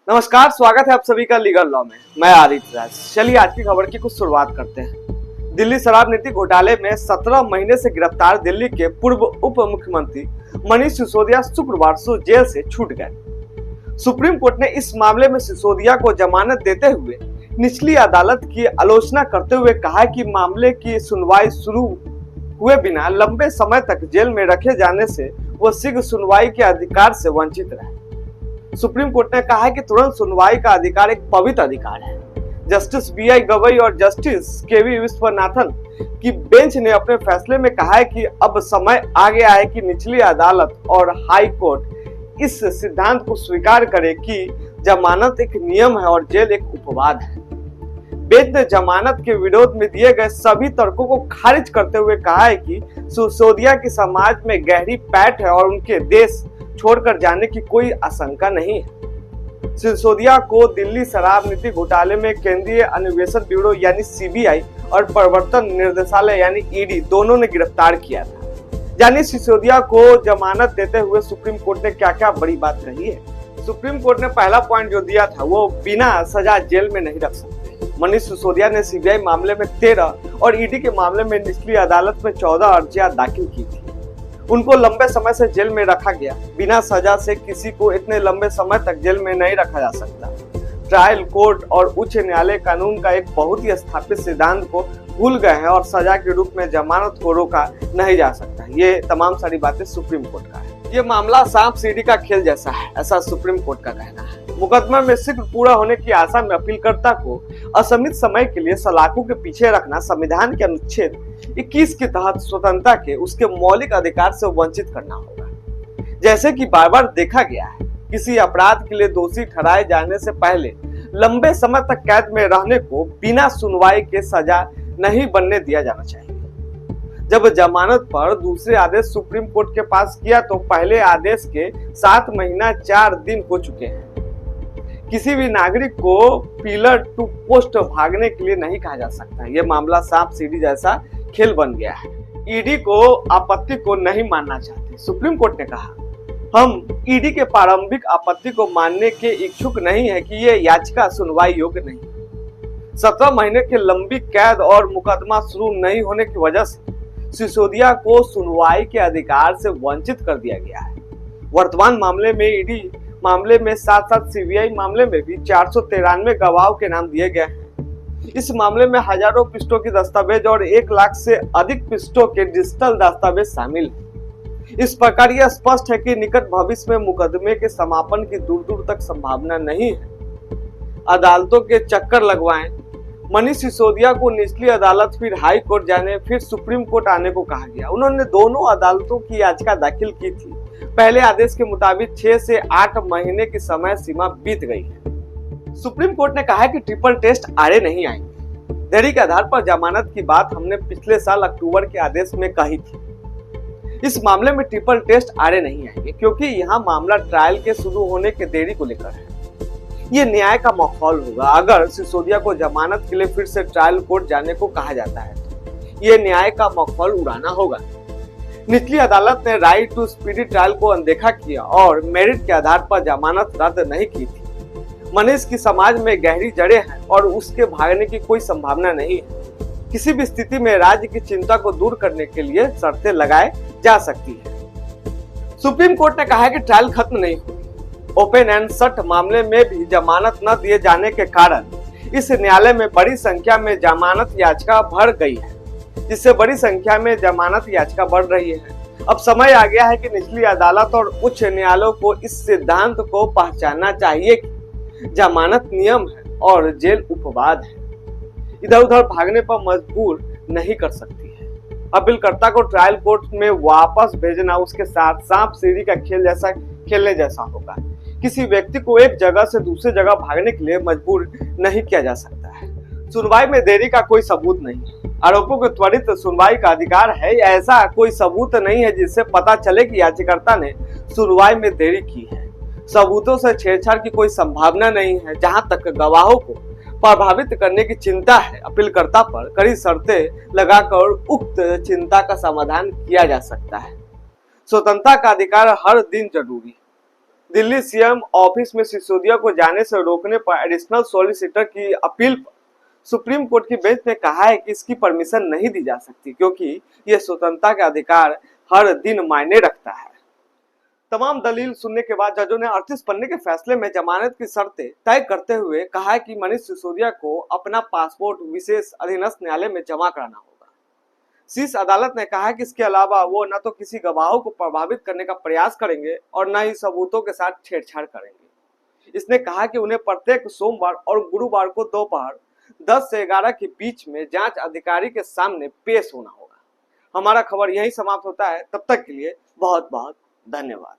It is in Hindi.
नमस्कार, स्वागत है आप सभी का लीगल लॉ में। मैं आदित्य राज। चलिए आज की खबर की कुछ शुरुआत करते हैं। दिल्ली शराब नीति घोटाले में 17 महीने से गिरफ्तार दिल्ली के पूर्व उप मुख्यमंत्री मनीष सिसोदिया शुक्रवार को जेल से छूट गए। सुप्रीम कोर्ट ने इस मामले में सिसोदिया को जमानत देते हुए निचली अदालत की आलोचना करते हुए कहा कि मामले की सुनवाई शुरू हुए बिना लंबे समय तक जेल में रखे जाने से वह शीघ्र सुनवाई के अधिकार से वंचित रहे। सुप्रीम कोर्ट ने कहा है कि तुरंत सुनवाई का अधिकार एक पवित्र अधिकार है। Justice BI. गवई और जस्टिस के.वी. विश्वनाथन की बेंच ने अपने फैसले में कहा है कि अब समय आ गया है कि निचली अदालत और हाई कोर्ट इस सिद्धांत को स्वीकार करे कि जमानत एक नियम है और जेल एक उपवाद है। बेंच ने जमानत के विरोध में दिए गए सभी तर्कों को खारिज करते हुए कहा है कि सिसोदिया की समाज में गहरी पैठ है और उनके देश छोड़कर जाने की कोई आशंका नहीं है। सिसोदिया को दिल्ली शराब नीति घोटाले में केंद्रीय अन्वेषण ब्यूरो यानी सीबीआई और प्रवर्तन निर्देशालय यानी ईडी दोनों ने गिरफ्तार किया था। यानी सिसोदिया को जमानत देते हुए सुप्रीम कोर्ट ने क्या क्या बड़ी बात कही है। सुप्रीम कोर्ट ने पहला पॉइंट जो दिया था वो बिना सजा जेल में नहीं रख सकते। मनीष सिसोदिया ने सीबीआई मामले में 13 और ईडी के मामले में निचली अदालत में 14 अर्जियां दाखिल की थी। उनको लंबे समय से जेल में रखा गया। बिना सजा से किसी को इतने लंबे समय तक जेल में नहीं रखा जा सकता। ट्रायल कोर्ट और उच्च न्यायालय कानून का एक बहुत ही स्थापित सिद्धांत को भूल गए हैं और सजा के रूप में जमानत को रोका नहीं जा सकता। ये तमाम सारी बातें सुप्रीम कोर्ट का है। ये मामला सांप सीढ़ी का खेल जैसा है, ऐसा सुप्रीम कोर्ट का कहना है। मुकदमा में शीघ्र पूरा होने की आशा में अपीलकर्ता को असीमित समय के लिए सलाखों के पीछे रखना संविधान के अनुच्छेद 21 के तहत स्वतंत्रता के उसके मौलिक अधिकार से वंचित करना होगा। जैसे कि बार बार देखा गया है, किसी अपराध के लिए दोषी ठहराए जाने से पहले लंबे समय तक कैद में रहने को बिना सुनवाई के सजा नहीं बनने दिया जाना चाहिए। जब जमानत पर दूसरे आदेश सुप्रीम कोर्ट के पास किया तो पहले आदेश के 7 महीना 4 दिन हो चुके हैं। किसी भी नागरिक को पिलर टू पोस्ट भागने के लिए नहीं कहा जा सकता। यह मामला सांप सीढ़ी जैसा खेल बन गया है। ईडी को आपत्ति को नहीं मानना चाहते। सुप्रीम कोर्ट ने कहा हम ईडी के प्रारंभिक आपत्ति को मानने के इच्छुक नहीं है कि यह याचिका सुनवाई योग्य नहीं। 17 महीने की लंबी कैद और मुकदमा शुरू नहीं होने की वजह से सिसोदिया को सुनवाई के अधिकार से वंचित कर दिया गया है। वर्तमान मामले में ईडी मामले में साथ साथ सीबीआई मामले में भी 493 गवाहों के नाम दिए गए हैं। इस मामले में हजारों पृष्ठों की दस्तावेज और 1 लाख से अधिक पृष्ठों के डिजिटल दस्तावेज शामिल हैं। इस प्रकार यह स्पष्ट है कि निकट भविष्य में मुकदमे के समापन की दूर दूर तक संभावना नहीं है। अदालतों के चक्कर लगवाएं। मनीष सिसोदिया को निचली अदालत, फिर हाई कोर्ट जाने, फिर सुप्रीम कोर्ट आने को कहा गया। उन्होंने दोनों अदालतों की याचिका दाखिल की थी। पहले आदेश के मुताबिक 6 से 8 महीने की समय सीमा बीत गई है। सुप्रीम कोर्ट ने कहा है कि ट्रिपल टेस्ट आड़े नहीं आएंगे। देरी के आधार पर जमानत की बात हमने पिछले साल अक्टूबर के आदेश में कही थी। इस मामले में ट्रिपल टेस्ट आड़े नहीं आएंगे क्योंकि यहाँ मामला ट्रायल के शुरू होने के देरी को लेकर है। ये न्याय का माहौल होगा। अगर सिसोदिया को जमानत के लिए फिर से ट्रायल कोर्ट जाने को कहा जाता है तो ये न्याय का माहौल उड़ाना होगा। निचली अदालत ने राइट टू स्पीडी ट्रायल को अनदेखा किया और मेरिट के आधार पर जमानत रद्द नहीं की थी। मनीष की समाज में गहरी जड़ें हैं और उसके भागने की कोई संभावना नहीं है। किसी भी स्थिति में राज्य की चिंता को दूर करने के लिए शर्तें लगाए जा सकती है। सुप्रीम कोर्ट ने कहा है कि ट्रायल खत्म नहीं हुई। ओपन एंड शट मामले में भी जमानत न दिए जाने के कारण इस न्यायालय में बड़ी संख्या में जमानत याचिका भर गई है, जिससे बड़ी संख्या में जमानत याचिका बढ़ रही है। अब समय आ गया है कि निचली अदालत और उच्च न्यायालयों को इस सिद्धांत को पहचानना चाहिए कि जमानत नियम है और जेल उपवाद है। इधर उधर भागने पर मजबूर नहीं कर सकती है। अपीलकर्ता को ट्रायल कोर्ट में वापस भेजना उसके साथ सांप सीढ़ी का खेलने जैसा होगा। किसी व्यक्ति को एक जगह से दूसरी जगह भागने के लिए मजबूर नहीं किया जा सकता है। सुनवाई में देरी का कोई सबूत नहीं है। आरोपों को त्वरित सुनवाई का अधिकार है। ऐसा कोई सबूत नहीं है जिससे पता चले कि याचिकाकर्ता ने सुनवाई में देरी की है। सबूतों से छेड़छाड़ की कोई संभावना नहीं है। जहां तक गवाहों को प्रभावित करने की चिंता है, अपीलकर्ता पर कड़ी शर्तें लगाकर उक्त चिंता का समाधान किया जा सकता है। स्वतंत्रता का अधिकार हर दिन जरूरी है। दिल्ली सीएम ऑफिस में सिसोदिया को जाने से रोकने पर एडिशनल सॉलिसिटर की अपील पर सुप्रीम कोर्ट की बेंच ने कहा है कि इसकी परमिशन नहीं दी जा सकती क्योंकि यह स्वतंत्रता का अधिकार हर दिन मायने रखता है। तमाम दलील सुनने के बाद जजों ने 38 पन्ने के फैसले में जमानत की शर्तें तय करते हुए कहा है कि मनीष सिसोदिया को अपना पासपोर्ट विशेष अधीनस्थ न्यायालय में जमा कराना होगा। शीर्ष अदालत ने कहा कि इसके अलावा वो न तो किसी गवाहों को प्रभावित करने का प्रयास करेंगे और न ही सबूतों के साथ छेड़छाड़ करेंगे। इसने कहा कि उन्हें प्रत्येक सोमवार और गुरुवार को दोपहर 10 से 11 के बीच में जांच अधिकारी के सामने पेश होना होगा। हमारा खबर यही समाप्त होता है, तब तक के लिए बहुत बहुत धन्यवाद।